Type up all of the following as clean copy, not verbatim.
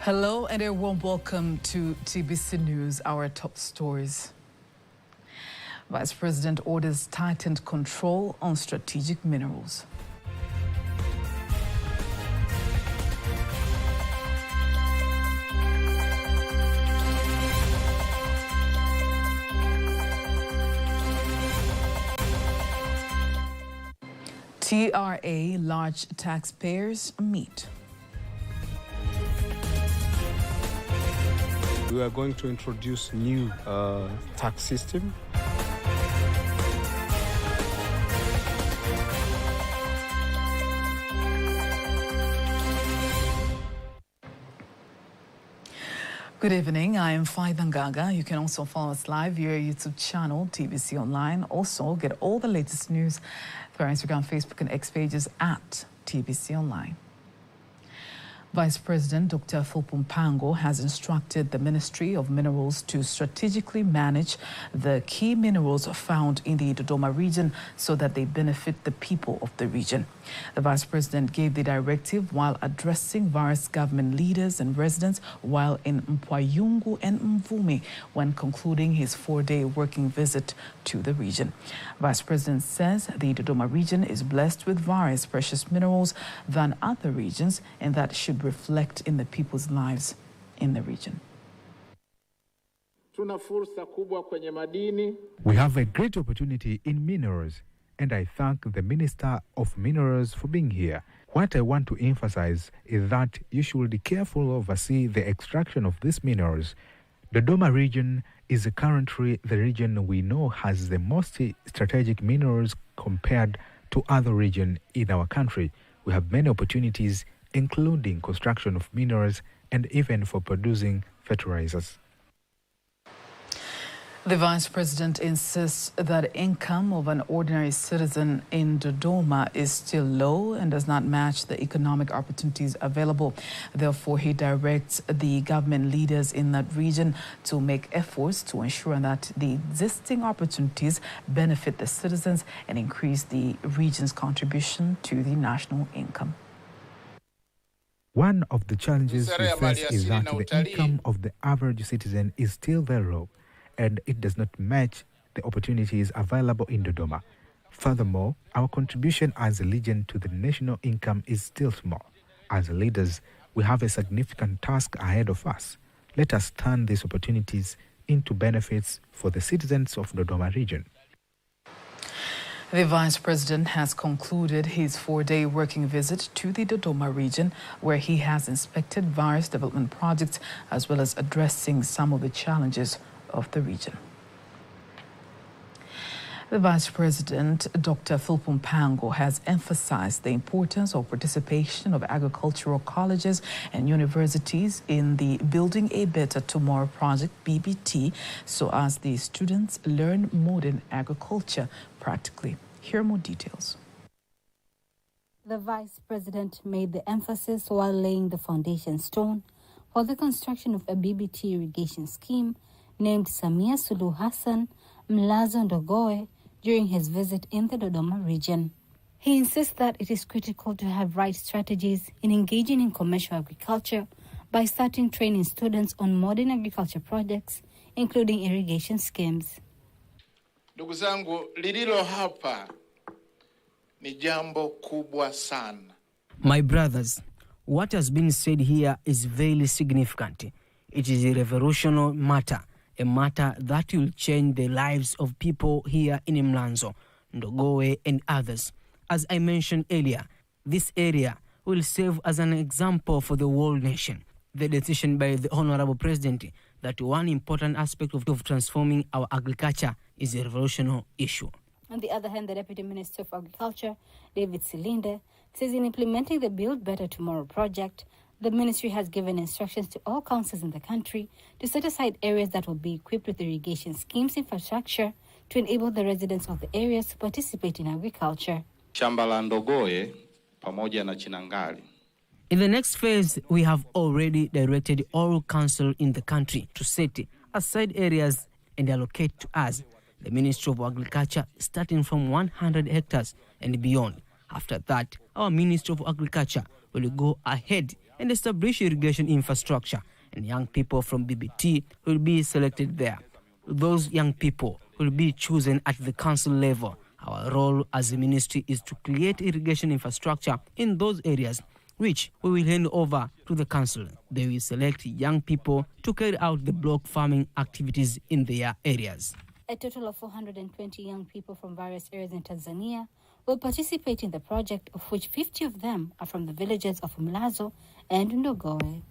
Hello and a warm welcome to TBC News, our top stories. Vice President orders tightened control on strategic minerals. TRA large taxpayers meet. We are going to introduce new tax system. Good evening, I am Wenda Gaga. You can also follow us live via our YouTube channel, TBC Online. Also, get all the latest news through our Instagram, Facebook and X pages at TBC Online. Vice President Dr. Fumphu Pango has instructed the Ministry of Minerals to strategically manage the key minerals found in the Dodoma region so that they benefit the people of the region. The Vice President gave the directive while addressing various government leaders and residents while in Mpwayungu and Mvumi when concluding his 4-day working visit to the region. Vice President says the Dodoma region is blessed with various precious minerals than other regions, and that should reflect in the people's lives in the region. We have a great opportunity in minerals, and I thank the Minister of Minerals for being here. What I want to emphasize is that you should carefully oversee the extraction of these minerals. The Dodoma region is currently the region we know has the most strategic minerals compared to other regions in our country. We have many opportunities, including construction of minerals and even for producing fertilizers. The Vice President insists that income of an ordinary citizen in Dodoma is still low and does not match the economic opportunities available. Therefore, he directs the government leaders in that region to make efforts to ensure that the existing opportunities benefit the citizens and increase the region's contribution to the national income. One of the challenges we face is that the income of the average citizen is still very low, and it does not match the opportunities available in Dodoma. Furthermore, our contribution as a region to the national income is still small. As leaders, we have a significant task ahead of us. Let us turn these opportunities into benefits for the citizens of the Dodoma region. The Vice President has concluded his 4-day working visit to the Dodoma region, where he has inspected various development projects as well as addressing some of the challenges of the region. The Vice President, Dr. Fumphu Pango, has emphasized the importance of participation of agricultural colleges and universities in the Building a Better Tomorrow project, BBT, so as the students learn modern agriculture practically. Here are more details. The Vice President made the emphasis while laying the foundation stone for the construction of a BBT irrigation scheme named Samia Suluhu Hassan Mlazo Ndogoe during his visit in the Dodoma region. He insists that it is critical to have right strategies in engaging in commercial agriculture by starting training students on modern agriculture projects, including irrigation schemes. Ndugu zangu, lililo hapa ni jambo kubwa sana. My brothers, what has been said here is very significant. It is a revolutionary matter, a matter that will change the lives of people here in Mlanzo, Ndogoe and others. As I mentioned earlier, this area will serve as an example for the whole nation. The decision by the Honorable President that one important aspect of transforming our agriculture is a revolutionary issue. On the other hand, the Deputy Minister of Agriculture, David Silinde, says in implementing the Build Better Tomorrow project, the ministry has given instructions to all councils in the country to set aside areas that will be equipped with irrigation schemes infrastructure to enable the residents of the areas to participate in agriculture. Shamba la Ndogoe pamoja na Chinangali. In the next phase, we have already directed all councils in the country to set aside areas and allocate to us, the Ministry of Agriculture, starting from 100 hectares and beyond. After that, our Ministry of Agriculture will go ahead and establish irrigation infrastructure, and young people from BBT will be selected there. Those young people will be chosen at the council level. Our role as a ministry is to create irrigation infrastructure in those areas, which we will hand over to the council. They will select young people to carry out the block farming activities in their areas. A total of 420 young people from various areas in Tanzania will participate in the project, of which 50 of them are from the villages of Mlazo and Ndogowe.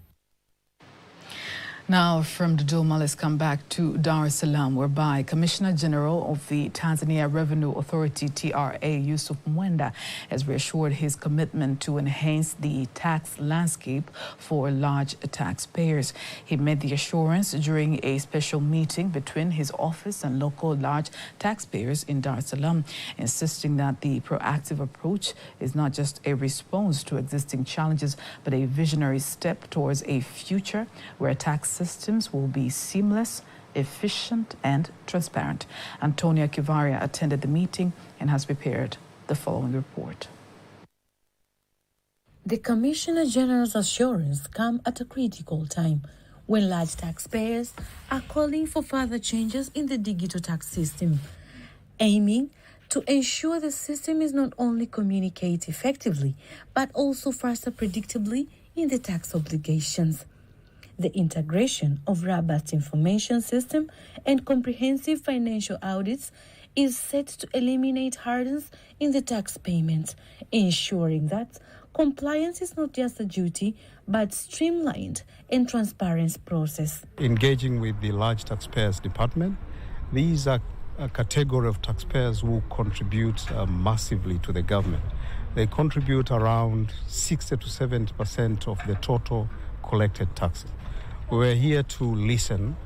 Now from Dodoma, let's come back to Dar es Salaam, whereby Commissioner General of the Tanzania Revenue Authority, TRA, Yusuf Wenda, has reassured his commitment to enhance the tax landscape for large taxpayers. He made the assurance during a special meeting between his office and local large taxpayers in Dar es Salaam, insisting that the proactive approach is not just a response to existing challenges, but a visionary step towards a future where tax systems will be seamless, efficient and transparent. Antonia Kivaria attended the meeting and has prepared the following report. The Commissioner General's assurance comes at a critical time when large taxpayers are calling for further changes in the digital tax system, aiming to ensure the system is not only communicate effectively, but also faster predictably in the tax obligations. The integration of robust information system and comprehensive financial audits is set to eliminate hurdles in the tax payments, ensuring that compliance is not just a duty, but streamlined and transparent process. Engaging with the large taxpayers department, these are a category of taxpayers who contribute massively to the government. They contribute around 60 to 70% of the total collected taxes. We were here to listen.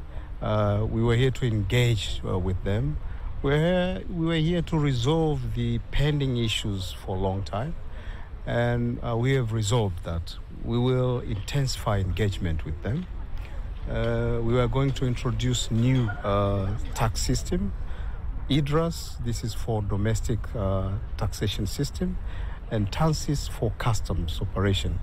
We were here to engage with them. We were here to resolve the pending issues for a long time. And we have resolved that. We will intensify engagement with them. We are going to introduce new tax system, IDRAS, this is for domestic taxation system, and TANSIS for customs operation.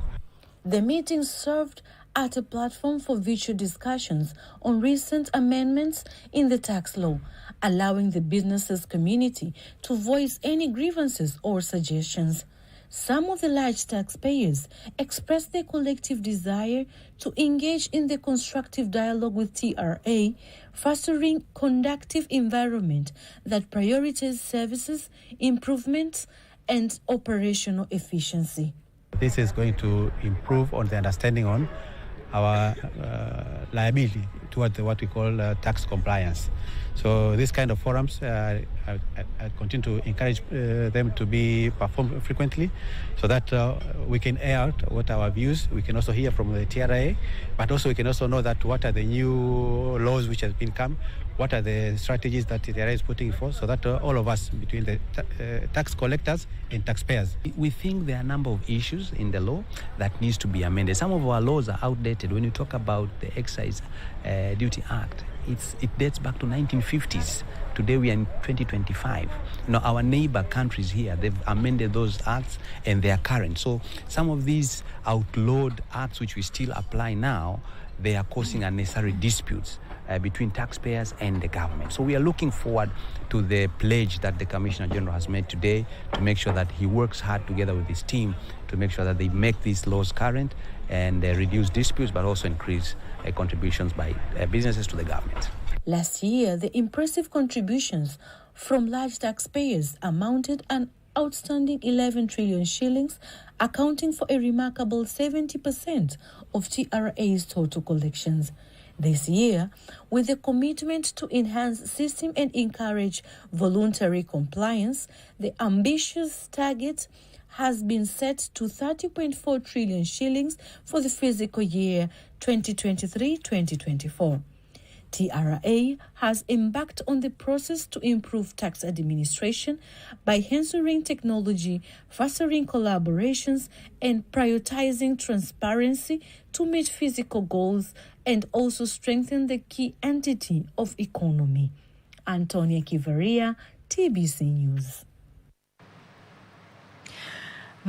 The meeting served as a platform for virtual discussions on recent amendments in the tax law, allowing the businesses community to voice any grievances or suggestions. Some of the large taxpayers expressed their collective desire to engage in the constructive dialogue with TRA, fostering conducive environment that prioritizes services, improvements, and operational efficiency. This is going to improve on the understanding on our liability towards what we call tax compliance. So this kind of forums, I continue to encourage them to be performed frequently so that we can air out what our views. We can also hear from the TRA, but also we can also know that what are the new laws which have been come, what are the strategies that the TRA is putting forth, so that all of us, between the tax collectors and taxpayers. We think there are a number of issues in the law that needs to be amended. Some of our laws are outdated. When you talk about the Excise Duty Act, it dates back to 1950s. Today we are in 2025. Our neighbor countries here, they've amended those acts and they are current. So some of these outlawed acts which we still apply now, they are causing unnecessary disputes between taxpayers and the government. So we are looking forward to the pledge that the Commissioner General has made today to make sure that he works hard together with his team to make sure that they make these laws current and reduce disputes, but also increase contributions by businesses to the government. Last year, the impressive contributions from large taxpayers amounted an outstanding 11 trillion shillings, accounting for a remarkable 70% of TRA's total collections. This year, with a commitment to enhance system and encourage voluntary compliance, the ambitious target has been set to 30.4 trillion shillings for the fiscal year 2023-2024. TRA has embarked on the process to improve tax administration by enhancing technology, fostering collaborations, and prioritizing transparency to meet physical goals and also strengthen the key entity of economy. Antonia Kivaria, TBC News.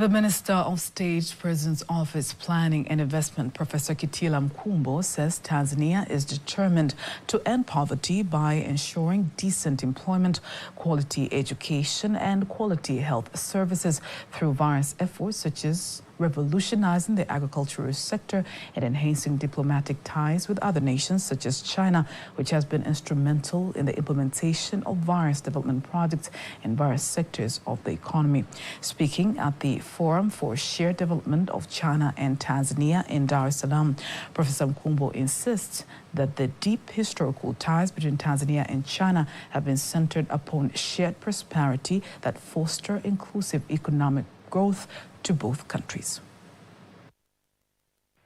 The Minister of State, President's Office, Planning and Investment, Professor Kitila Mkumbo, says Tanzania is determined to end poverty by ensuring decent employment, quality education and quality health services through various efforts such as revolutionizing the agricultural sector and enhancing diplomatic ties with other nations such as China, which has been instrumental in the implementation of various development projects in various sectors of the economy. Speaking at the Forum for Shared Development of China and Tanzania in Dar es Salaam, Professor Mkumbo insists that the deep historical ties between Tanzania and China have been centered upon shared prosperity that foster inclusive economic growth to both countries.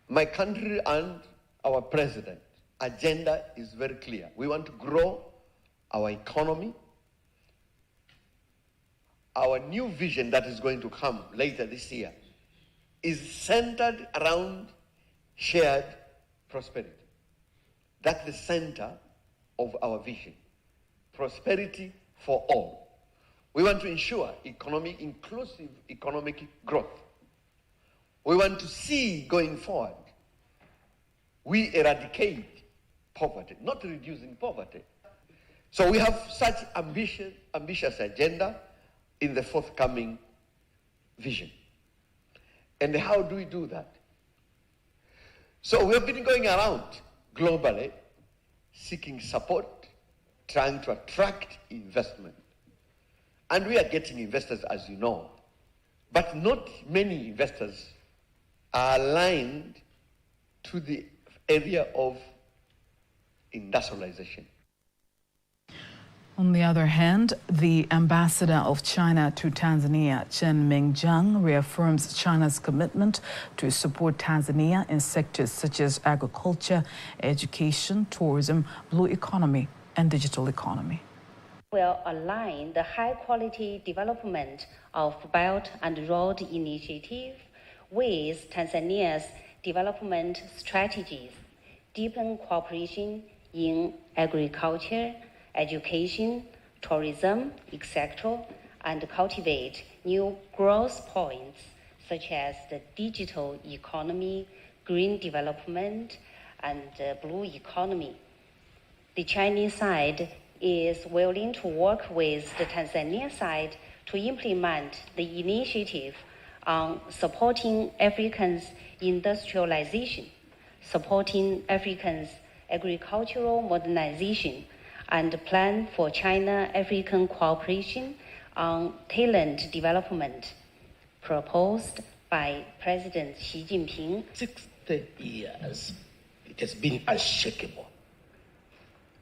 My country and our president agenda is very clear. We want to grow our economy. Our new vision that is going to come later this year is centered around shared prosperity. That's the center of our vision. Prosperity for all. We want to ensure inclusive economic growth. We want to see going forward, we eradicate poverty, not reducing poverty. So we have such ambitious agenda in the forthcoming vision. And how do we do that? So we have been going around globally, seeking support, trying to attract investment. And we are getting investors, as you know, but not many investors are aligned to the area of industrialization. On the other hand, the ambassador of China to Tanzania, Chen Mingjiang, reaffirms China's commitment to support Tanzania in sectors such as agriculture, education, tourism, blue economy, and digital economy. Will align the high-quality development of Belt and Road Initiative with Tanzania's development strategies, deepen cooperation in agriculture, education, tourism, etc., and cultivate new growth points such as the digital economy, green development, and blue economy. The Chinese side is willing to work with the Tanzania side to implement the initiative on supporting Africans' industrialization, supporting Africans' agricultural modernization, and plan for China-African cooperation on talent development, proposed by President Xi Jinping. 60 years, it has been unshakable.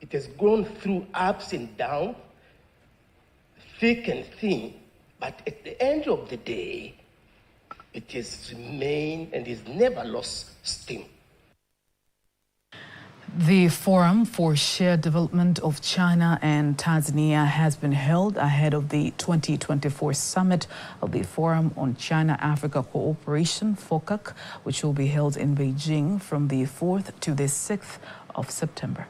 It has gone through ups and downs, thick and thin, but at the end of the day, it has remained and has never lost steam. The Forum for Shared Development of China and Tanzania has been held ahead of the 2024 summit of the Forum on China-Africa Cooperation, FOCAC, which will be held in Beijing from the 4th to the 6th of September.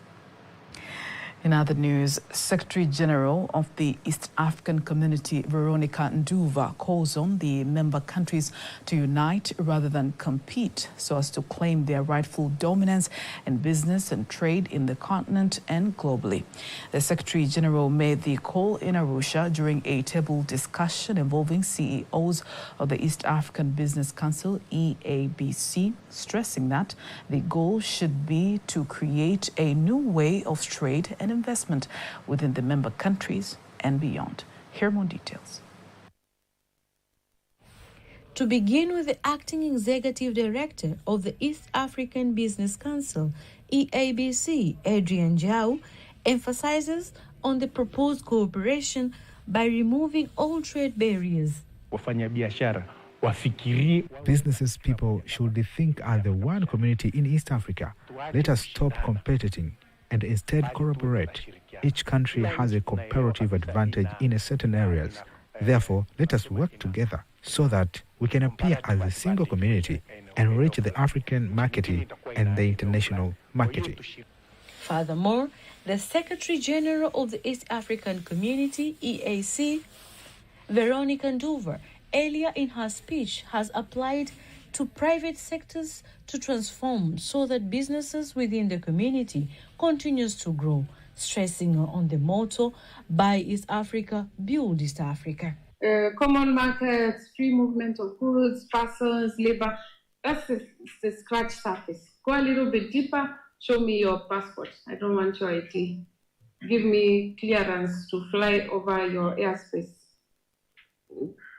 In other news, Secretary General of the East African Community, Veronica Nduva, calls on the member countries to unite rather than compete so as to claim their rightful dominance in business and trade in the continent and globally. The Secretary General made the call in Arusha during a table discussion involving CEOs of the East African Business Council, EABC, stressing that the goal should be to create a new way of trade and investment within the member countries and beyond. Here are more details. To begin with, the acting executive director of the East African Business Council, EABC, Adrian Jau, emphasizes on the proposed cooperation by removing all trade barriers. Businesses people should think as the one community in East Africa. Let us stop competing and instead cooperate. Each country has a comparative advantage in certain areas. Therefore, let us work together so that we can appear as a single community and reach the African market and the international market. Furthermore, the Secretary General of the East African Community, EAC, Veronica Nduva, earlier in her speech, has applied to private sectors to transform so that businesses within the community continues to grow, stressing on the motto, Buy East Africa, Build East Africa. Common markets, free movement of goods, persons, labor, that's the scratch surface. Go a little bit deeper, show me your passport. I don't want your ID. Give me clearance to fly over your airspace.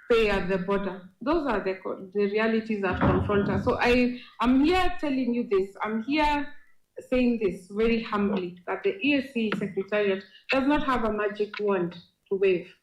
Pay at the border. Those are the realities that confront us. So I'm here telling you this. I'm here saying this very humbly, that the EAC Secretariat does not have a magic wand to wave.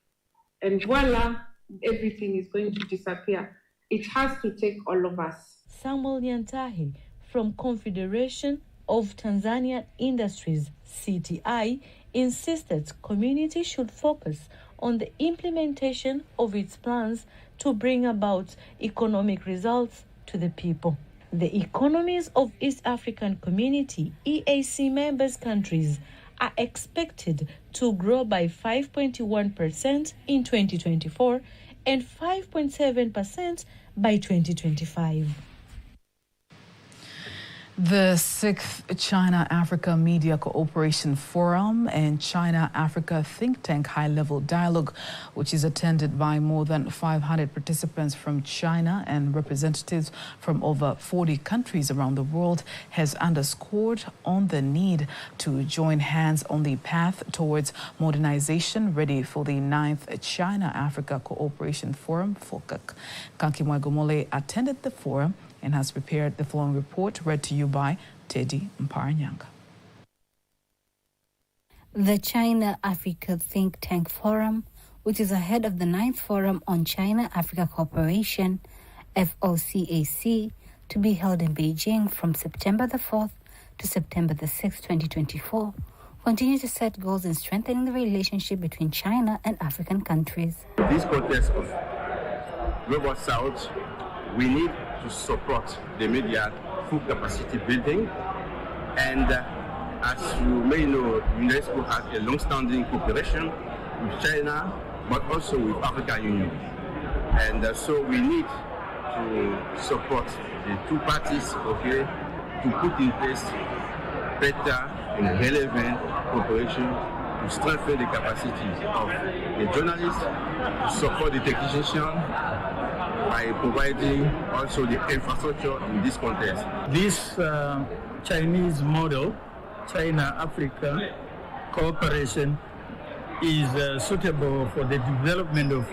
And voila, everything is going to disappear. It has to take all of us. Samuel Nyantahi from Confederation of Tanzanian Industries, CTI, insisted community should focus on the implementation of its plans to bring about economic results to the people. The economies of East African Community, EAC members countries, are expected to grow by 5.1% in 2024 and 5.7% by 2025. The 6th China-Africa Media Cooperation Forum and China-Africa Think Tank High-Level Dialogue, which is attended by more than 500 participants from China and representatives from over 40 countries around the world, has underscored on the need to join hands on the path towards modernization ready for the 9th China-Africa Cooperation Forum, FOCAC. Kanki Mwagomole attended the forum and has prepared the following report, read to you by Teddy Mparanyanga. The China-Africa Think Tank Forum, which is ahead of the 9th Forum on China-Africa Cooperation, FOCAC, to be held in Beijing from September the 4th to September the 6th, 2024, continue to set goals in strengthening the relationship between China and African countries. This context of Global South, we need to support the media through capacity building. And as you may know, UNESCO has a long-standing cooperation with China, but also with African Union. And so we need to support the two parties, okay, to put in place better and relevant cooperation to strengthen the capacity of the journalists, to support the technicians, by providing also the infrastructure in this context. This Chinese model, China-Africa cooperation, is suitable for the development of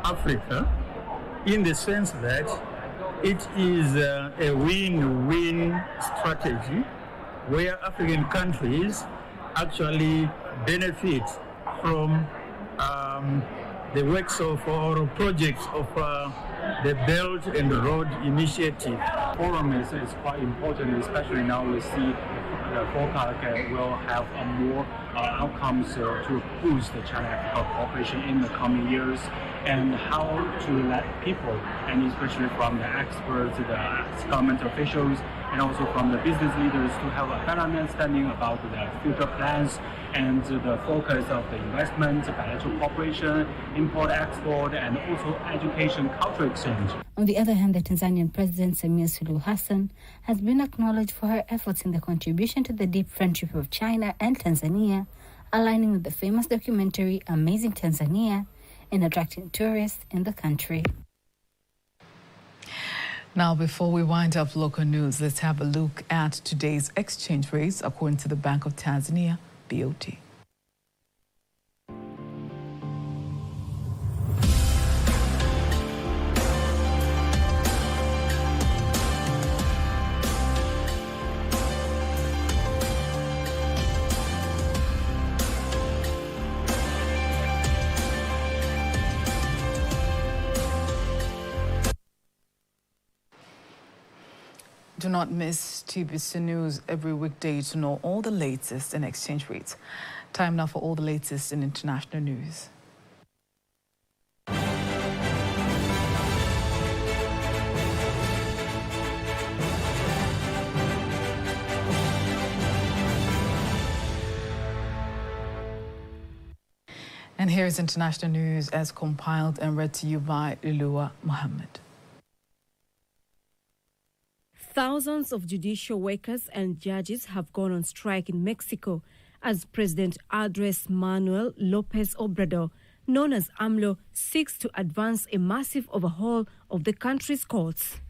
Africa in the sense that it is a win-win strategy where African countries actually benefit from the works of or projects of the Belt and Road Initiative. Forum is quite important, especially now we see the FOCAC will have more outcomes to boost the China-Africa cooperation in the coming years, and how to let people, and especially from the experts, the government officials, and also from the business leaders, to have a better understanding about the future plans and the focus of the investment, bilateral cooperation, import-export, and also education culture exchange. On the other hand, the Tanzanian President Samia Suluhu Hassan has been acknowledged for her efforts in the contribution to the deep friendship of China and Tanzania, aligning with the famous documentary Amazing Tanzania and attracting tourists in the country. Now, before we wind up local news, let's have a look at today's exchange rates according to the Bank of Tanzania, BOT. Do not miss TBC News every weekday to know all the latest in exchange rates. Time now for all the latest in international news. And here is international news as compiled and read to you by Lulua Mohammed. Thousands of judicial workers and judges have gone on strike in Mexico as President Andrés Manuel López Obrador, known as AMLO, seeks to advance a massive overhaul of the country's courts.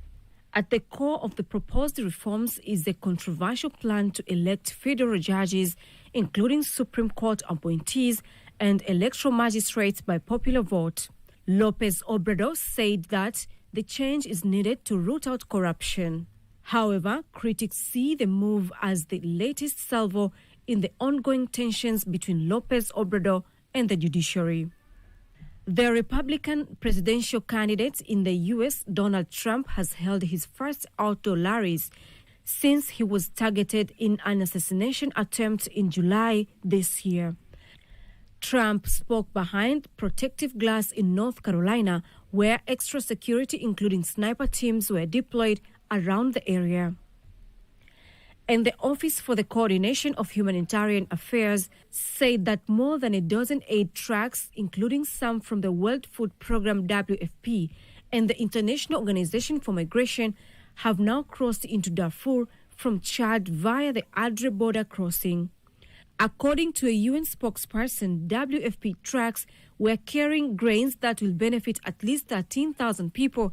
At the core of the proposed reforms is a controversial plan to elect federal judges, including Supreme Court appointees and electoral magistrates by popular vote. López Obrador said that the change is needed to root out corruption. However, critics see the move as the latest salvo in the ongoing tensions between López Obrador and the judiciary. The Republican presidential candidate in the U.S., Donald Trump, has held his first outdoor rallies since he was targeted in an assassination attempt in July this year. Trump spoke behind protective glass in North Carolina, where extra security, including sniper teams, were deployed around the area. And the Office for the Coordination of Humanitarian Affairs said that more than a dozen aid trucks, including some from the World Food Programme WFP and the International Organization for Migration, have now crossed into Darfur from Chad via the Adre border crossing. According to a UN spokesperson, WFP trucks were carrying grains that will benefit at least 13,000 people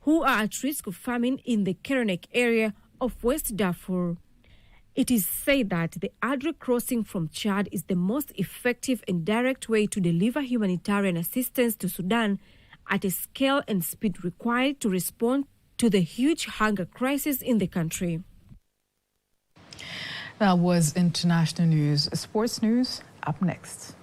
who are at risk of famine in the Kerenek area of West Darfur. It is said that the Adre crossing from Chad is the most effective and direct way to deliver humanitarian assistance to Sudan at a scale and speed required to respond to the huge hunger crisis in the country. That was international news. Sports news up next.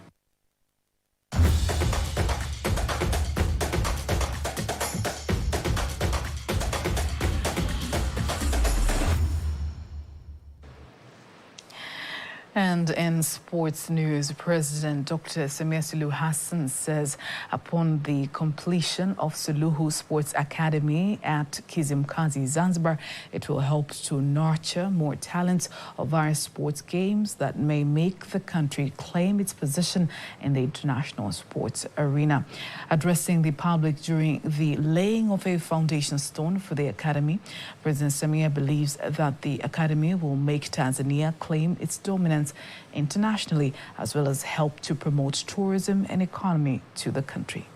And in sports news, President Dr. Samia Suluhu Hassan says upon the completion of Suluhu Sports Academy at Kizimkazi, Zanzibar, it will help to nurture more talent of various sports games that may make the country claim its position in the international sports arena. Addressing the public during the laying of a foundation stone for the academy, President Samia believes that the academy will make Tanzania claim its dominance internationally, as well as help to promote tourism and economy to the country.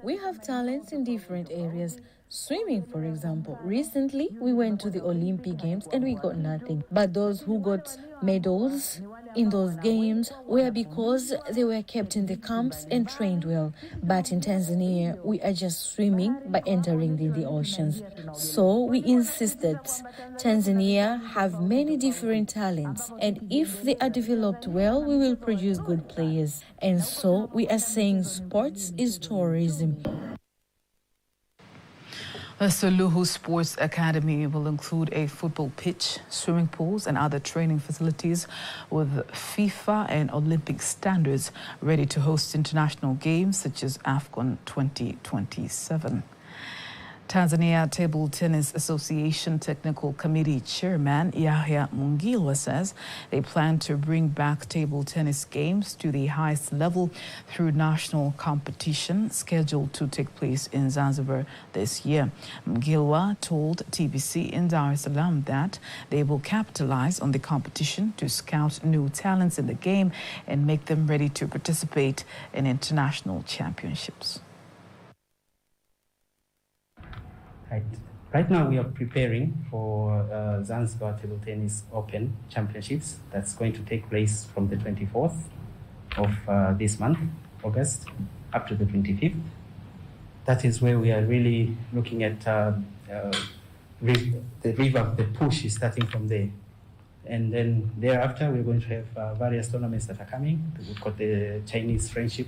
We have talents in different areas. Swimming, for example. Recently, we went to the Olympic Games and we got nothing. But those who got medals in those games were because they were kept in the camps and trained well. But in Tanzania, we are just swimming by entering the oceans. So we insist that Tanzania have many different talents. And if they are developed well, we will produce good players. And so we are saying sports is tourism. The Suluhu Sports Academy will include a football pitch, swimming pools and other training facilities with FIFA and Olympic standards, ready to host international games such as AFCON 2027. Tanzania Table Tennis Association Technical Committee Chairman Yahya Mungilwa says they plan to bring back table tennis games to the highest level through national competition scheduled to take place in Zanzibar this year. Mungilwa told TBC in Dar es Salaam that they will capitalize on the competition to scout new talents in the game and make them ready to participate in international championships. Right now we are preparing for Zanzibar Table Tennis Open Championships. That's going to take place from the 24th of this month, August, up to the 25th. That is where we are really looking at the revamp, the push is starting from there. And then thereafter we're going to have various tournaments that are coming. We've got the Chinese Friendship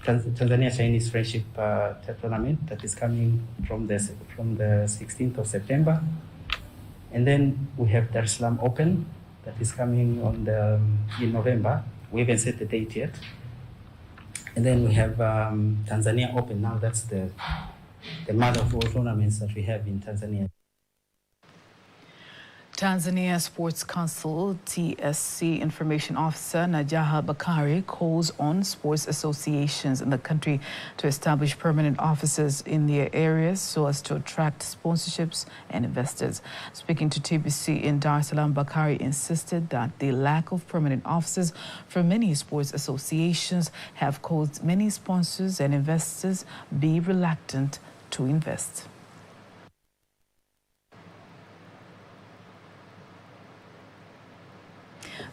Tanzania Chinese Friendship tournament that is coming from the 16th of September, and then we have Dar es Salaam Open that is coming on in November. We haven't set the date yet, and then we have Tanzania Open. Now that's the mother of all tournaments that we have in Tanzania. Tanzania Sports Council TSC Information Officer Najaha Bakari calls on sports associations in the country to establish permanent offices in their areas so as to attract sponsorships and investors. Speaking to TBC in Dar es Salaam, Bakari insisted that the lack of permanent offices for many sports associations have caused many sponsors and investors be reluctant to invest.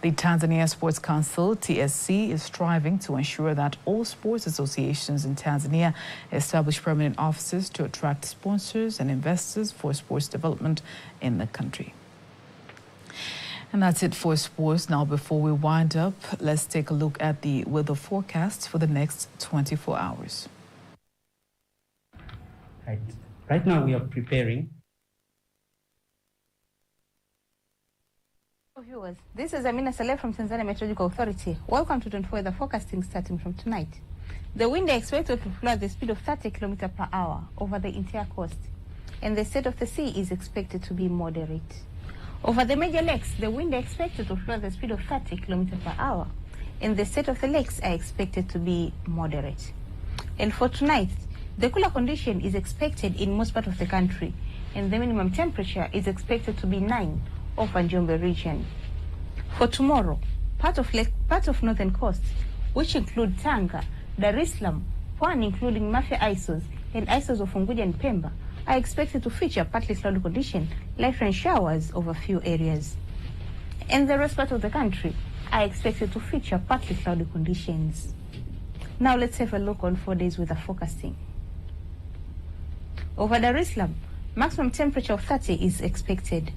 The Tanzania Sports Council, TSC, is striving to ensure that all sports associations in Tanzania establish permanent offices to attract sponsors and investors for sports development in the country. And that's it for sports. Now, before we wind up, let's take a look at the weather forecast for the next 24 hours. Right now we are preparing. Viewers, this is Amina Saleh from Tanzania Meteorological Authority. Welcome to 24 weather forecasting starting from tonight. The wind is expected to flow at the speed of 30 km per hour over the entire coast, and the state of the sea is expected to be moderate. Over the major lakes, the wind is expected to flow at the speed of 30 km per hour, and the state of the lakes are expected to be moderate. And for tonight, the cooler condition is expected in most parts of the country, and the minimum temperature is expected to be 9 over Njombe region. For tomorrow, part of northern coast, which include Tanga, Dar es Salaam, Pwani including Mafia Isles and Isles of Unguja and Pemba, are expected to feature partly cloudy condition, light rain showers over few areas. And the rest part of the country are expected to feature partly cloudy conditions. Now let's have a look on 4 days weather forecasting. Over Dar es Salaam, maximum temperature of 30 is expected.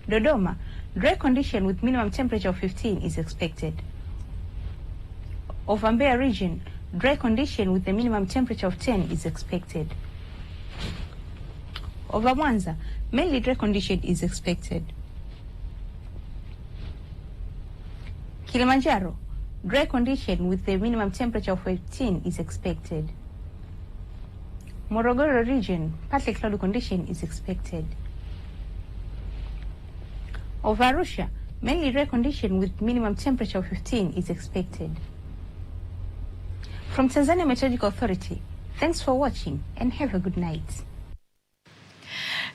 Dodoma, dry condition with minimum temperature of 15 is expected. Over Mbeya region, dry condition with a minimum temperature of 10 is expected. Over Mwanza, mainly dry condition is expected. Kilimanjaro, dry condition with a minimum temperature of 15 is expected. Morogoro region, partly cloudy condition is expected. Over Arusha, mainly dry condition with minimum temperature of 15 is expected. From Tanzania Meteorological Authority, thanks for watching and have a good night.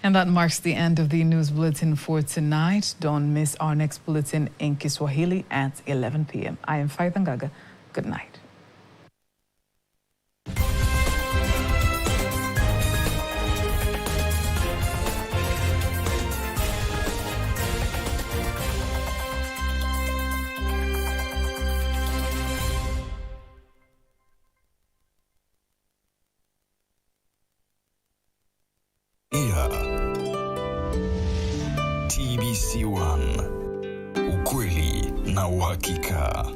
And that marks the end of the news bulletin for tonight. Don't miss our next bulletin in Kiswahili at 11 p.m. I am Faith Ngaga. Good night. TBC1, ukweli na uhakika.